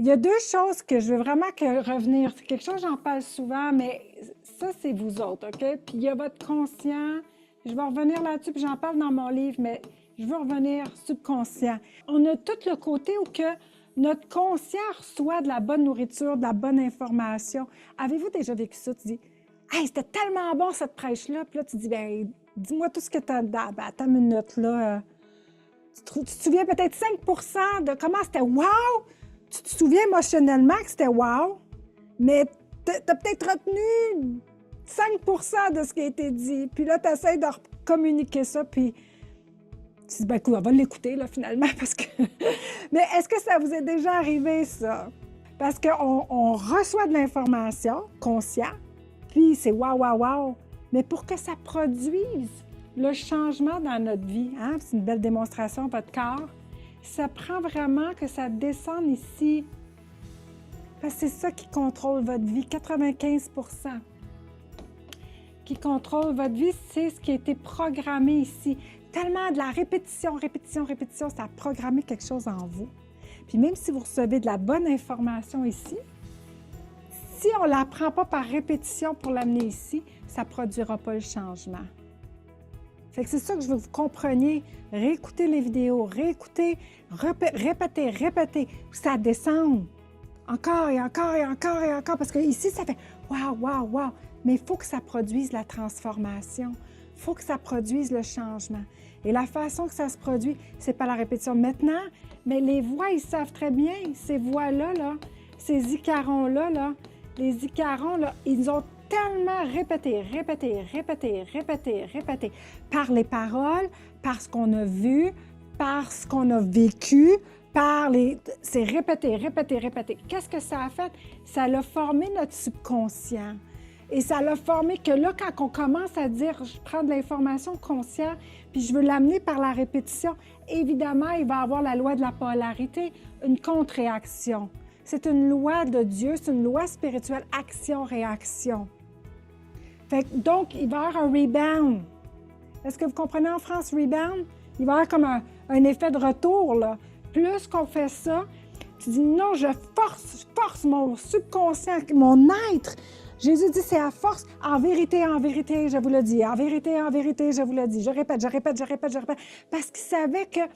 Il y a deux choses que je veux vraiment revenir. C'est quelque chose, j'en parle souvent, mais ça, c'est vous autres, OK? Puis il y a votre conscient. Je vais revenir là-dessus, puis j'en parle dans mon livre, mais je veux revenir subconscient. On a tout le côté où que notre conscient reçoit de la bonne nourriture, de la bonne information. Avez-vous déjà vécu ça? Tu dis, hey, c'était tellement bon cette prêche-là. Puis là, tu dis, ben, dis-moi tout ce que tu as dedans. Ben, attends une minute, là. Tu te souviens peut-être 5 de comment c'était wow? Tu te souviens émotionnellement que c'était wow, mais tu as peut-être retenu 5 de ce qui a été dit. Puis là, tu essaies de communiquer ça, puis tu dis, ben écoute, on va l'écouter, là, finalement, parce que... Mais est-ce que ça vous est déjà arrivé, ça? Parce qu'on reçoit de l'information conscient, puis c'est wow, wow, wow. Mais pour que ça produise le changement dans notre vie, hein? C'est une belle démonstration, votre corps, ça prend vraiment que ça descende ici. Parce que c'est ça qui contrôle votre vie, 95 qui contrôle votre vie, c'est ce qui a été programmé ici. Tellement de la répétition, répétition, répétition, ça a programmé quelque chose en vous. Puis même si vous recevez de la bonne information ici, si on ne la prend pas par répétition pour l'amener ici, ça ne produira pas le changement. Fait que c'est ça que je veux que vous compreniez. Réécoutez les vidéos, réécoutez, répétez, répétez, ça descend. Encore et encore et encore et encore, parce que ici, ça fait wow, wow, wow. Mais il faut que ça produise la transformation. Il faut que ça produise le changement. Et la façon que ça se produit, c'est par la répétition. Maintenant, mais les voix, ils savent très bien, ces voix-là, là, ces icarons-là, là, les icarons, là, ils ont tellement répété, répété, répété, répété, répété, par les paroles, par ce qu'on a vu, par ce qu'on a vécu, c'est répété, répété, répété. Qu'est-ce que ça a fait? Ça a formé notre subconscient. Et ça l'a formé que là, quand on commence à dire « je prends de l'information consciente, puis je veux l'amener par la répétition », évidemment, il va y avoir la loi de la polarité, une contre-réaction. C'est une loi de Dieu, c'est une loi spirituelle, action-réaction. Donc, il va y avoir un rebound. Est-ce que vous comprenez en France, rebound? Il va y avoir comme un effet de retour, là. Plus qu'on fait ça, tu dis non, je force mon subconscient, mon être. Jésus dit, c'est à force. En vérité, je vous le dis. En vérité, je vous le dis. Je répète. Parce qu'il savait qu'à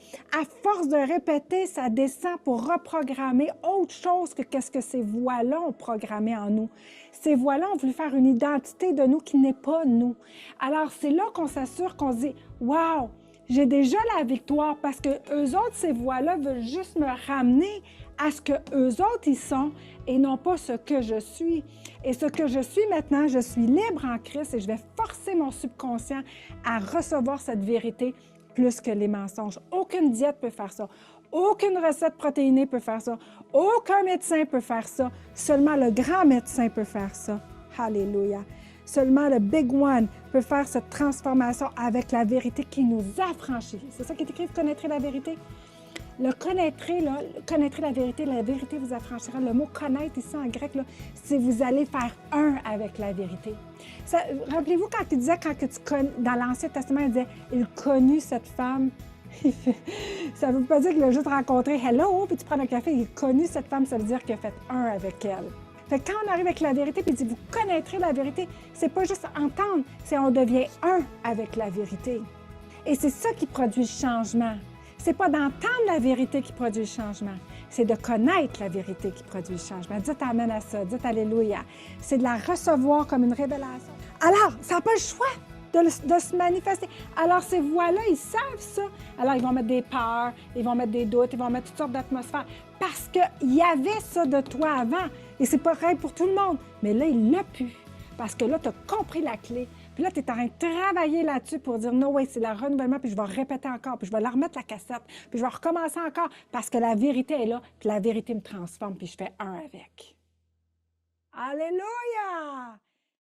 force de répéter, ça descend pour reprogrammer autre chose que qu'est-ce que ces voix-là ont programmé en nous. Ces voix-là ont voulu faire une identité de nous qui n'est pas nous. Alors, c'est là qu'on s'assure qu'on se dit, wow, j'ai déjà la victoire parce que eux autres, ces voix-là veulent juste me ramener à ce que eux autres, ils sont et non pas ce que je suis. Et ce que je suis maintenant, je suis libre en Christ et je vais forcer mon subconscient à recevoir cette vérité plus que les mensonges. Aucune diète peut faire ça. Aucune recette protéinée peut faire ça. Aucun médecin peut faire ça. Seulement le grand médecin peut faire ça. Alléluia. Seulement le Big One peut faire cette transformation avec la vérité qui nous affranchit. C'est ça qui est écrit, vous connaîtrez la vérité? Le connaîtrez, là, connaîtrez la vérité vous affranchira. Le mot connaître ici en grec, c'est vous allez faire un avec la vérité. Rappelez-vous quand il disait, dans l'Ancien Testament, il disait, il connut cette femme. Ça ne veut pas dire qu'il a juste rencontré hello, puis tu prends un café, il connut cette femme, ça veut dire qu'il a fait un avec elle. Fait que quand on arrive avec la vérité, puis il dit, vous connaîtrez la vérité, c'est pas juste entendre, c'est on devient un avec la vérité. Et c'est ça qui produit le changement. C'est pas d'entendre la vérité qui produit le changement, c'est de connaître la vérité qui produit le changement. Dites amen à ça, dites alléluia. C'est de la recevoir comme une révélation. Alors, ça n'a pas le choix de se manifester. Alors, ces voix-là, ils savent ça. Alors, ils vont mettre des peurs, ils vont mettre des doutes, ils vont mettre toutes sortes d'atmosphères parce qu'il y avait ça de toi avant. Et c'est pareil pour tout le monde. Mais là, il l'a pu. Parce que là, tu as compris la clé. Puis là, tu es en train de travailler là-dessus pour dire, non, oui, c'est le renouvellement, puis je vais répéter encore, puis je vais leur remettre la cassette, puis je vais recommencer encore, parce que la vérité est là, puis la vérité me transforme, puis je fais un avec. Alléluia!